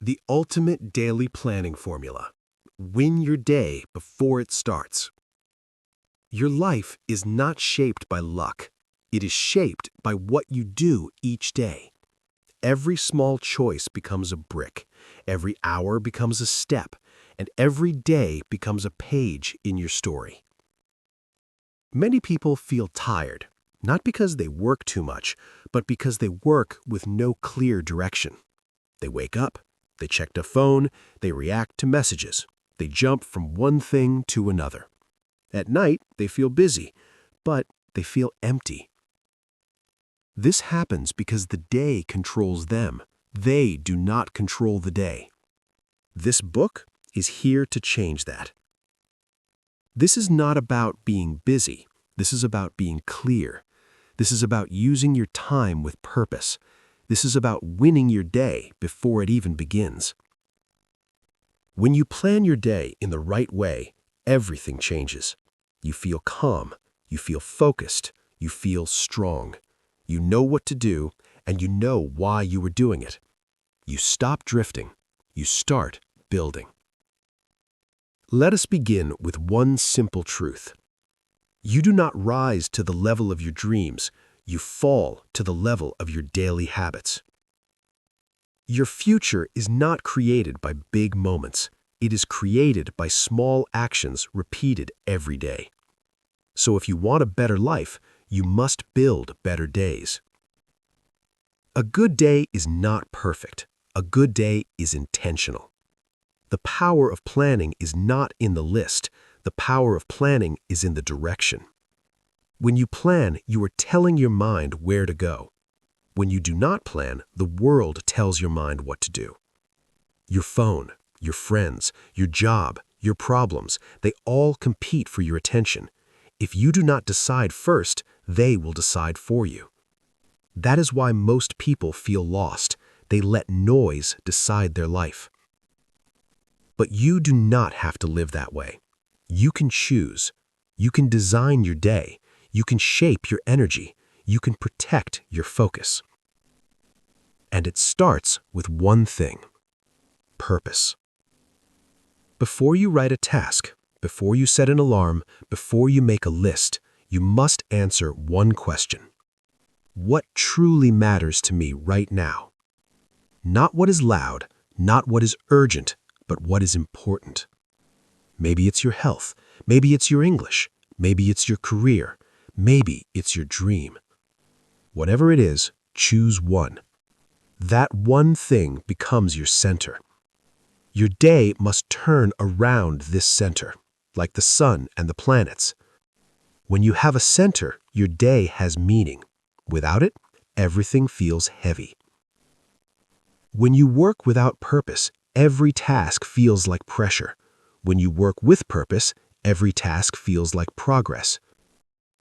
The ultimate daily planning formula. Win your day before it starts. Your life is not shaped by luck. It is shaped by what you do each day. Every small choice becomes a brick. Every hour becomes a step. And every day becomes a page in your story. Many people feel tired, not because they work too much, but because they work with no clear direction. They wake up, they check their phone, they react to messages, they jump from one thing to another. At night, they feel busy, but they feel empty. This happens because the day controls them. They do not control the day. This book is here to change that. This is not about being busy. This is about being clear. This is about using your time with purpose. This is about winning your day before it even begins. When you plan your day in the right way, everything changes. You feel calm, you feel focused, you feel strong. You know what to do, and you know why you were doing it. You stop drifting. You start building. Let us begin with one simple truth. You do not rise to the level of your dreams. You fall to the level of your daily habits. Your future is not created by big moments. It is created by small actions repeated every day. So if you want a better life, you must build better days. A good day is not perfect. A good day is intentional. The power of planning is not in the list. The power of planning is in the direction. When you plan, you are telling your mind where to go. When you do not plan, the world tells your mind what to do. Your phone, your friends, your job, your problems, they all compete for your attention. If you do not decide first, they will decide for you. That is why most people feel lost. They let noise decide their life. But you do not have to live that way. You can choose. You can design your day. You can shape your energy. You can protect your focus. And it starts with one thing: purpose. Before you write a task, before you set an alarm, before you make a list, you must answer one question. What truly matters to me right now? Not what is loud, not what is urgent, but what is important. Maybe it's your health, maybe it's your English, maybe it's your career, maybe it's your dream. Whatever it is, choose one. That one thing becomes your center. Your day must turn around this center, like the sun and the planets. When you have a center, your day has meaning. Without it, everything feels heavy. When you work without purpose, every task feels like pressure. When you work with purpose, every task feels like progress.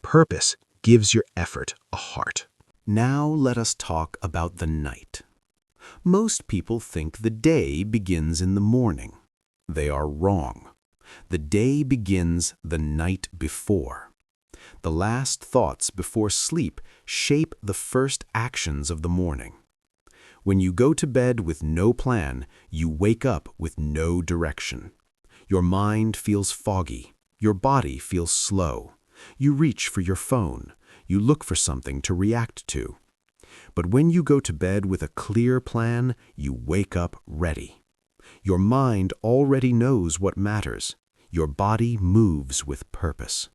Purpose gives your effort a heart. Now let us talk about the night. Most people think the day begins in the morning. They are wrong. The day begins the night before. The last thoughts before sleep shape the first actions of the morning. When you go to bed with no plan, you wake up with no direction. Your mind feels foggy. Your body feels slow. You reach for your phone. You look for something to react to. But when you go to bed with a clear plan, you wake up ready. Your mind already knows what matters. Your body moves with purpose.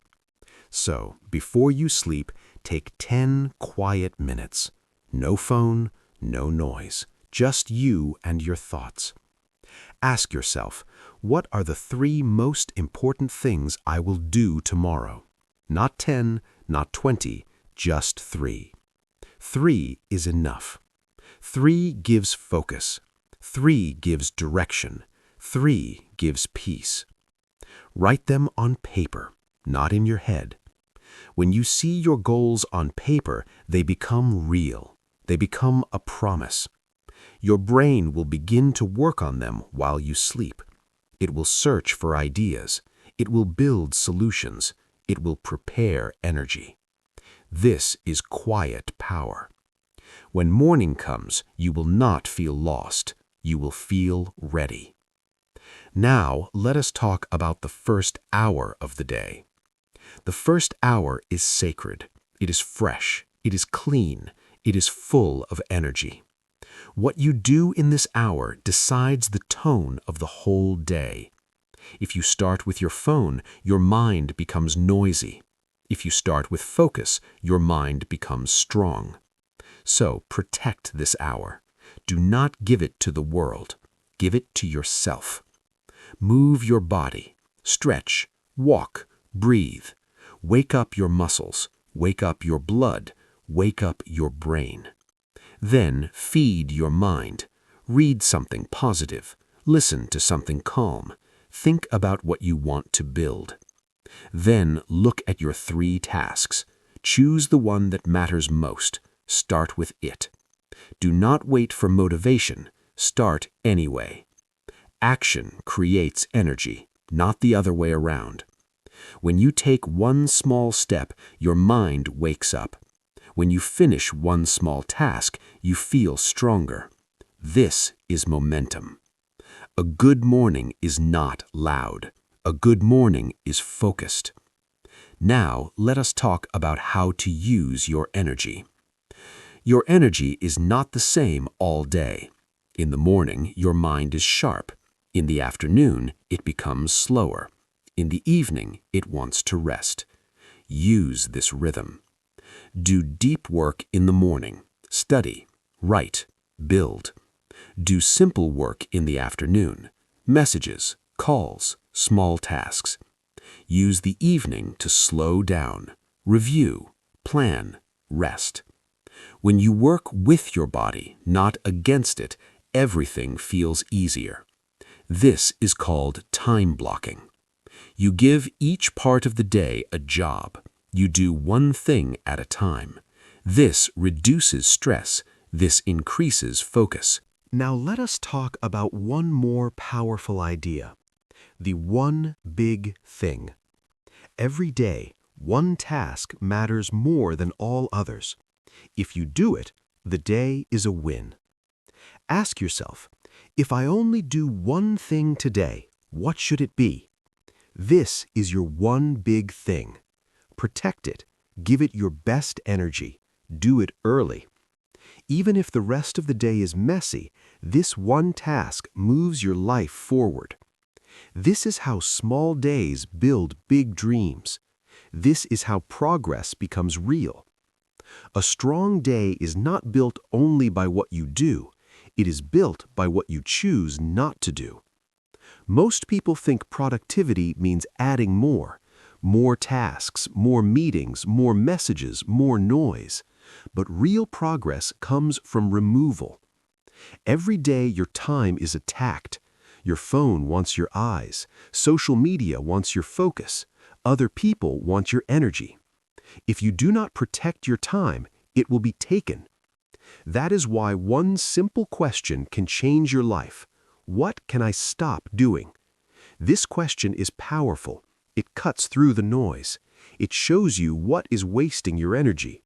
So, before you sleep, take 10 quiet minutes. No phone, no noise, just you and your thoughts. Ask yourself, what are the 3 most important things I will do tomorrow? Not 10, not 20, just 3. 3 is enough. 3 gives focus. 3 gives direction. 3 gives peace. Write them on paper, not in your head. When you see your goals on paper, they become real. They become a promise. Your brain will begin to work on them while you sleep. It will search for ideas. It will build solutions. It will prepare energy. This is quiet power. When morning comes, you will not feel lost. You will feel ready. Now, let us talk about the first hour of the day. The first hour is sacred. It is fresh. It is clean. It is full of energy. What you do in this hour decides the tone of the whole day. If you start with your phone, your mind becomes noisy. If you start with focus, your mind becomes strong. So protect this hour. Do not give it to the world. Give it to yourself. Move your body. Stretch. Walk. Breathe. Wake up your muscles. Wake up your blood. Wake up your brain. Then feed your mind. Read something positive. Listen to something calm. Think about what you want to build. Then look at your 3 tasks. Choose the one that matters most. Start with it. Do not wait for motivation. Start anyway. Action creates energy, not the other way around. When you take one small step, your mind wakes up. When you finish one small task, you feel stronger. This is momentum. A good morning is not loud. A good morning is focused. Now, let us talk about how to use your energy. Your energy is not the same all day. In the morning, your mind is sharp. In the afternoon, it becomes slower. In the evening, it wants to rest. Use this rhythm. Do deep work in the morning. Study, write, build. Do simple work in the afternoon. Messages, calls, small tasks. Use the evening to slow down, review, plan, rest. When you work with your body, not against it, everything feels easier. This is called time blocking. You give each part of the day a job. You do one thing at a time. This reduces stress. This increases focus. Now let us talk about one more powerful idea. The one big thing. Every day, one task matters more than all others. If you do it, the day is a win. Ask yourself, if I only do one thing today, what should it be? This is your one big thing. Protect it. Give it your best energy. Do it early. Even if the rest of the day is messy, this one task moves your life forward. This is how small days build big dreams. This is how progress becomes real. A strong day is not built only by what you do. It is built by what you choose not to do. Most people think productivity means adding more tasks, more meetings, more messages, more noise. But real progress comes from removal. Every day your time is attacked. Your phone wants your eyes. Social media wants your focus. Other people want your energy. If you do not protect your time, it will be taken. That is why one simple question can change your life. What can I stop doing? This question is powerful. It cuts through the noise. It shows you what is wasting your energy.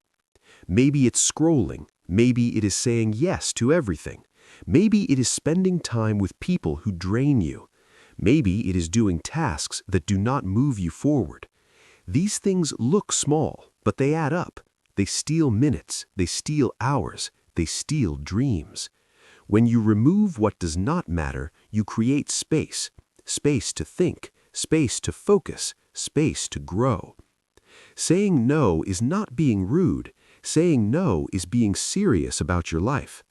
Maybe it's scrolling. Maybe it is saying yes to everything. Maybe it is spending time with people who drain you. Maybe it is doing tasks that do not move you forward. These things look small, but they add up. They steal minutes. They steal hours. They steal dreams. When you remove what does not matter, you create space. Space to think. Space to focus. Space to grow. Saying no is not being rude. Saying no is being serious about your life.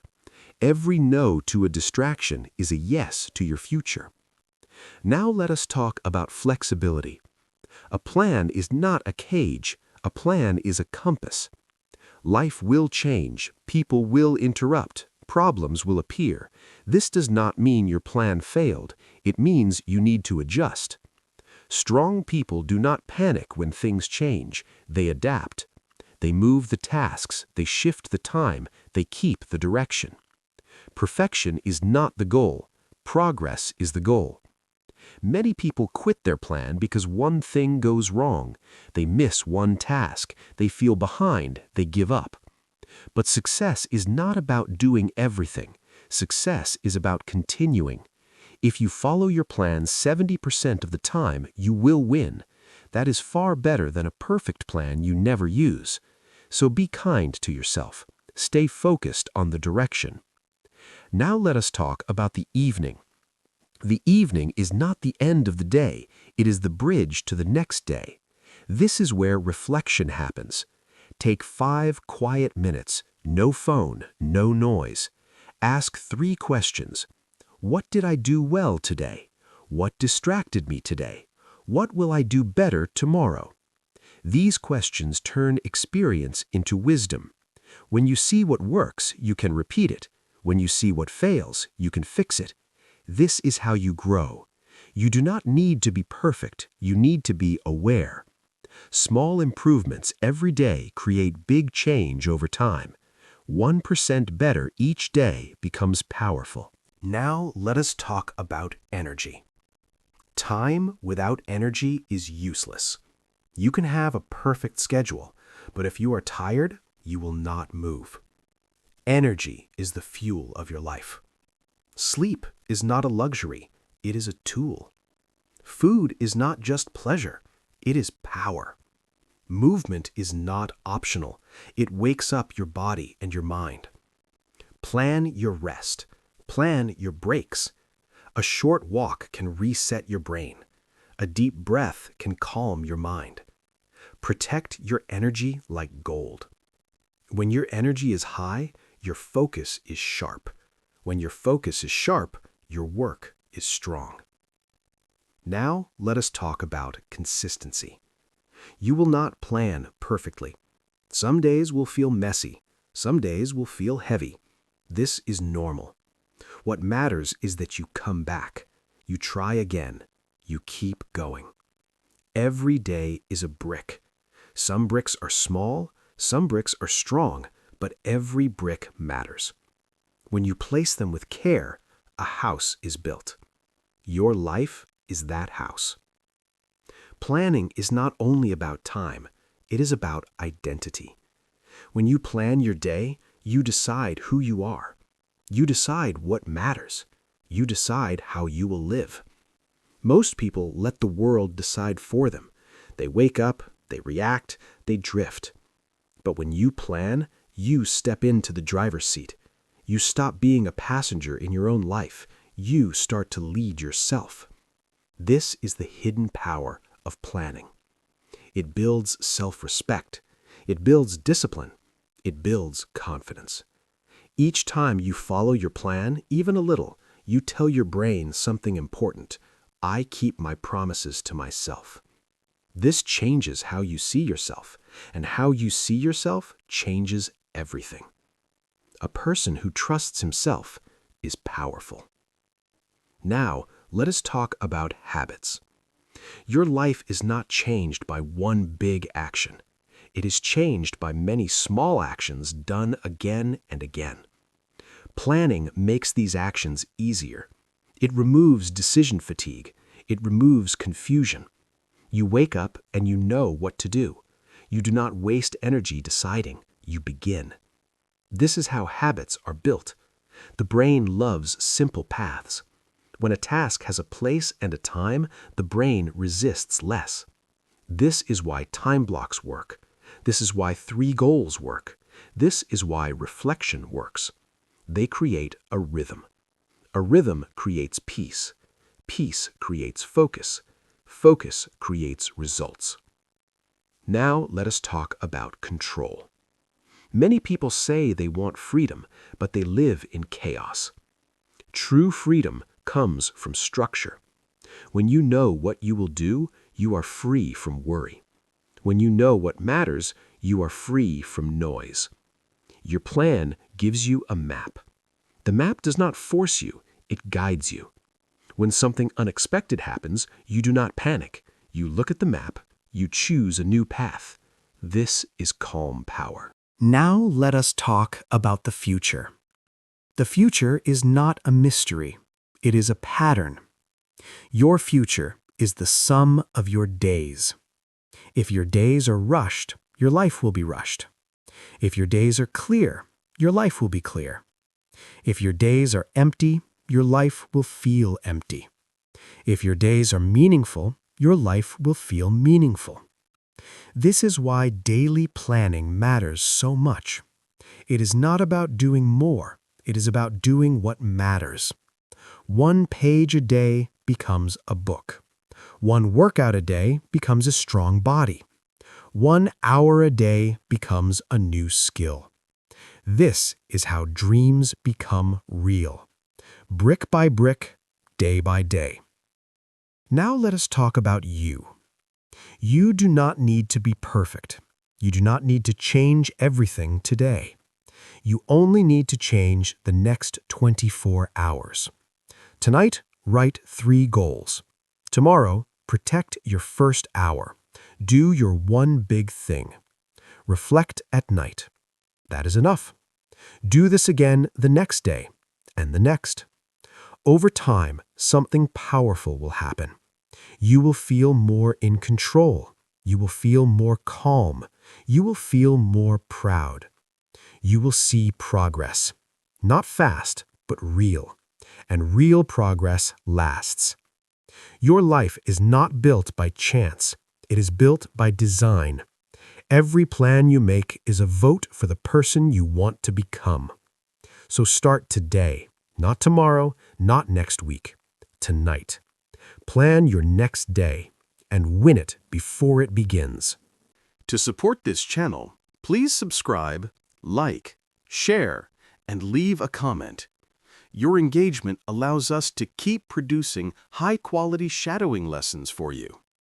Every no to a distraction is a yes to your future. Now let us talk about flexibility. A plan is not a cage. A plan is a compass. Life will change. People will interrupt. Problems will appear. This does not mean your plan failed. It means you need to adjust. Strong people do not panic when things change. They adapt. They move the tasks. They shift the time. They keep the direction. Perfection is not the goal. Progress is the goal. Many people quit their plan because one thing goes wrong. They miss one task. They feel behind. They give up. But success is not about doing everything. Success is about continuing. If you follow your plan 70% of the time, you will win. That is far better than a perfect plan you never use. So be kind to yourself. Stay focused on the direction. Now let us talk about the evening. The evening is not the end of the day. It is the bridge to the next day. This is where reflection happens. Take 5 quiet minutes, no phone, no noise. Ask 3 questions. What did I do well today? What distracted me today? What will I do better tomorrow? These questions turn experience into wisdom. When you see what works, you can repeat it. When you see what fails, you can fix it. This is how you grow. You do not need to be perfect. You need to be aware. Small improvements every day create big change over time. 1% better each day becomes powerful. Now let us talk about energy. Time without energy is useless. You can have a perfect schedule, but if you are tired, you will not move. Energy is the fuel of your life. Sleep is not a luxury, it is a tool. Food is not just pleasure, it is power. Movement is not optional, it wakes up your body and your mind. Plan your rest, plan your breaks. A short walk can reset your brain. A deep breath can calm your mind. Protect your energy like gold. When your energy is high, your focus is sharp. When your focus is sharp, your work is strong. Now let us talk about consistency. You will not plan perfectly. Some days will feel messy. Some days will feel heavy. This is normal. What matters is that you come back. You try again. You keep going. Every day is a brick. Some bricks are small, some bricks are strong, but every brick matters. When you place them with care, a house is built. Your life is that house. Planning is not only about time, it is about identity. When you plan your day, you decide who you are. You decide what matters. You decide how you will live. Most people let the world decide for them. They wake up, they react, they drift. But when you plan, you step into the driver's seat. You stop being a passenger in your own life. You start to lead yourself. This is the hidden power of planning. It builds self-respect. It builds discipline. It builds confidence. Each time you follow your plan, even a little, you tell your brain something important. I keep my promises to myself. This changes how you see yourself, and how you see yourself changes everything. A person who trusts himself is powerful. Now, let us talk about habits. Your life is not changed by one big action. It is changed by many small actions done again and again. Planning makes these actions easier. It removes decision fatigue. It removes confusion. You wake up and you know what to do. You do not waste energy deciding. You begin. This is how habits are built. The brain loves simple paths. When a task has a place and a time, the brain resists less. This is why time blocks work. This is why 3 goals work. This is why reflection works. They create a rhythm. A rhythm creates peace. Peace creates focus. Focus creates results. Now let us talk about control. Many people say they want freedom, but they live in chaos. True freedom comes from structure. When you know what you will do, you are free from worry. When you know what matters, you are free from noise. Your plan gives you a map. The map does not force you, it guides you. When something unexpected happens, you do not panic. You look at the map, you choose a new path. This is calm power. Now let us talk about the future. The future is not a mystery. It is a pattern. Your future is the sum of your days. If your days are rushed, your life will be rushed. If your days are clear, your life will be clear. If your days are empty, your life will feel empty. If your days are meaningful, your life will feel meaningful. This is why daily planning matters so much. It is not about doing more. It is about doing what matters. 1 page a day becomes a book. 1 workout a day becomes a strong body. 1 hour a day becomes a new skill. This is how dreams become real. Brick by brick, day by day. Now let us talk about you. You do not need to be perfect. You do not need to change everything today. You only need to change the next 24 hours. Tonight, write 3 goals. Tomorrow, protect your first hour. Do your 1 big thing. Reflect at night. That is enough. Do this again the next day and the next. Over time, something powerful will happen. You will feel more in control. You will feel more calm. You will feel more proud. You will see progress. Not fast, but real. And real progress lasts. Your life is not built by chance. It is built by design. Every plan you make is a vote for the person you want to become. So start today, not tomorrow, not next week. Tonight. Plan your next day and win it before it begins. To support this channel, please subscribe, like, share, and leave a comment. Your engagement allows us to keep producing high-quality shadowing lessons for you.